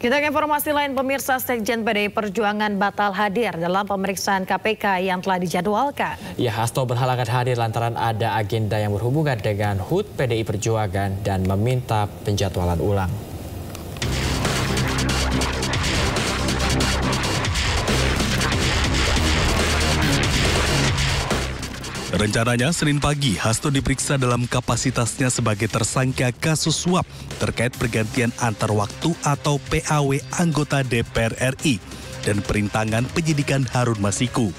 Kita ke informasi lain, pemirsa. Sekjen PDI Perjuangan batal hadir dalam pemeriksaan KPK yang telah dijadwalkan. Ya, Hasto berhalangan hadir lantaran ada agenda yang berhubungan dengan HUT PDI Perjuangan dan meminta penjadwalan ulang. Rencananya Senin pagi, Hasto diperiksa dalam kapasitasnya sebagai tersangka kasus suap terkait pergantian antar waktu atau PAW anggota DPR RI dan perintangan penyidikan Harun Masiku.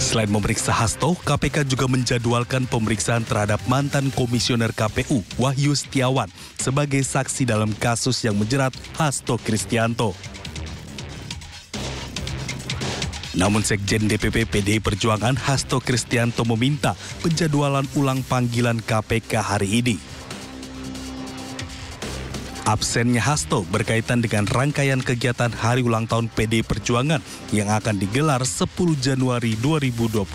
Selain memeriksa Hasto, KPK juga menjadwalkan pemeriksaan terhadap mantan komisioner KPU Wahyu Setiawan sebagai saksi dalam kasus yang menjerat Hasto Kristianto. Namun Sekjen DPP PDI Perjuangan Hasto Kristianto meminta penjadwalan ulang panggilan KPK hari ini. Absennya Hasto berkaitan dengan rangkaian kegiatan hari ulang tahun PDI Perjuangan yang akan digelar 10 Januari 2025.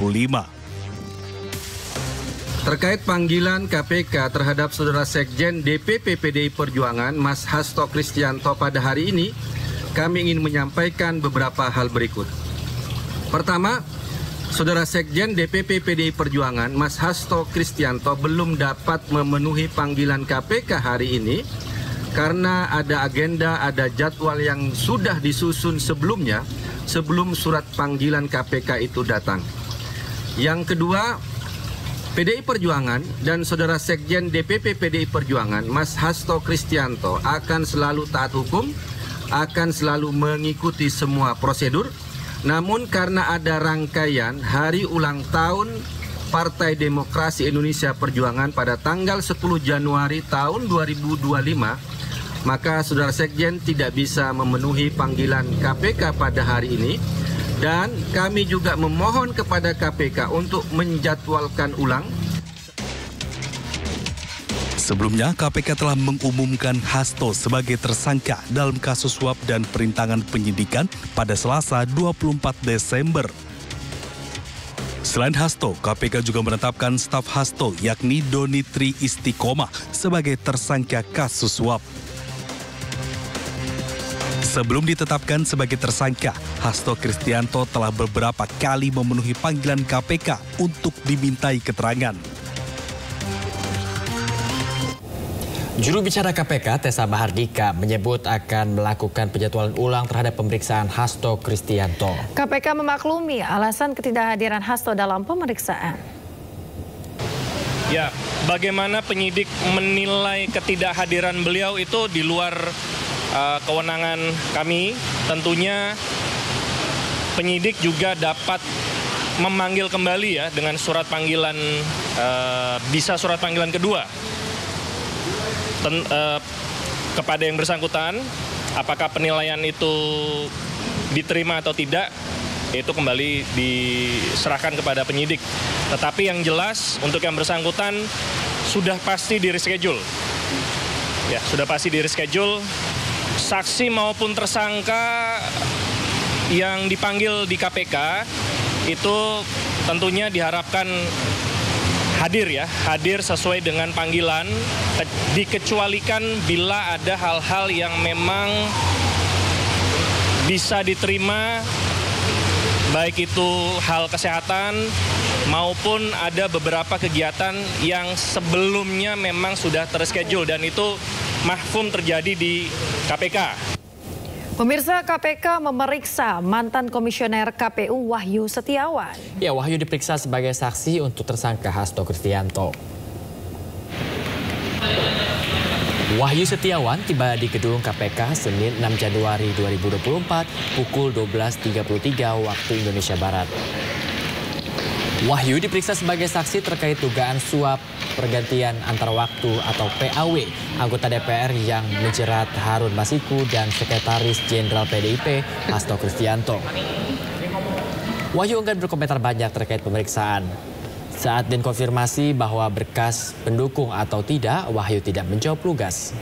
Terkait panggilan KPK terhadap Saudara Sekjen DPP PDI Perjuangan Mas Hasto Kristianto pada hari ini, kami ingin menyampaikan beberapa hal berikut. Pertama, Saudara Sekjen DPP PDI Perjuangan Mas Hasto Kristianto belum dapat memenuhi panggilan KPK hari ini karena ada agenda, ada jadwal yang sudah disusun sebelumnya sebelum surat panggilan KPK itu datang. Yang kedua, PDI Perjuangan dan Saudara Sekjen DPP PDI Perjuangan Mas Hasto Kristianto akan selalu taat hukum, akan selalu mengikuti semua prosedur. Namun karena ada rangkaian hari ulang tahun Partai Demokrasi Indonesia Perjuangan pada tanggal 10 Januari tahun 2025, maka Saudara Sekjen tidak bisa memenuhi panggilan KPK pada hari ini. Dan kami juga memohon kepada KPK untuk menjadwalkan ulang. Sebelumnya, KPK telah mengumumkan Hasto sebagai tersangka dalam kasus suap dan perintangan penyidikan pada Selasa 24 Desember. Selain Hasto, KPK juga menetapkan staf Hasto yakni Doni Tri Istiqomah sebagai tersangka kasus suap. Sebelum ditetapkan sebagai tersangka, Hasto Kristianto telah beberapa kali memenuhi panggilan KPK untuk dimintai keterangan. Juru bicara KPK, Tessa Mahardika, menyebut akan melakukan penjadwalan ulang terhadap pemeriksaan Hasto Kristianto. KPK memaklumi alasan ketidakhadiran Hasto dalam pemeriksaan. Ya, bagaimana penyidik menilai ketidakhadiran beliau itu di luar kewenangan kami. Tentunya penyidik juga dapat memanggil kembali ya dengan surat panggilan, bisa surat panggilan kedua. Kepada yang bersangkutan, apakah penilaian itu diterima atau tidak, itu kembali diserahkan kepada penyidik. Tetapi yang jelas untuk yang bersangkutan sudah pasti di reschedule. Ya, sudah pasti di reschedule. Saksi maupun tersangka yang dipanggil di KPK itu tentunya diharapkan hadir sesuai dengan panggilan, dikecualikan bila ada hal-hal yang memang bisa diterima, baik itu hal kesehatan maupun ada beberapa kegiatan yang sebelumnya memang sudah terschedule dan itu mahfum terjadi di KPK. Pemirsa, KPK memeriksa mantan komisioner KPU Wahyu Setiawan. Ya, Wahyu diperiksa sebagai saksi untuk tersangka Hasto Kristianto. Wahyu Setiawan tiba di gedung KPK Senin 6 Januari 2024 pukul 12.33 waktu Indonesia Barat. Wahyu diperiksa sebagai saksi terkait dugaan suap pergantian antar waktu atau PAW anggota DPR yang menjerat Harun Masiku dan Sekretaris Jenderal PDIP Hasto Kristianto. Wahyu enggan berkomentar banyak terkait pemeriksaan. Saat dikonfirmasi bahwa berkas pendukung atau tidak, Wahyu tidak menjawab lugas.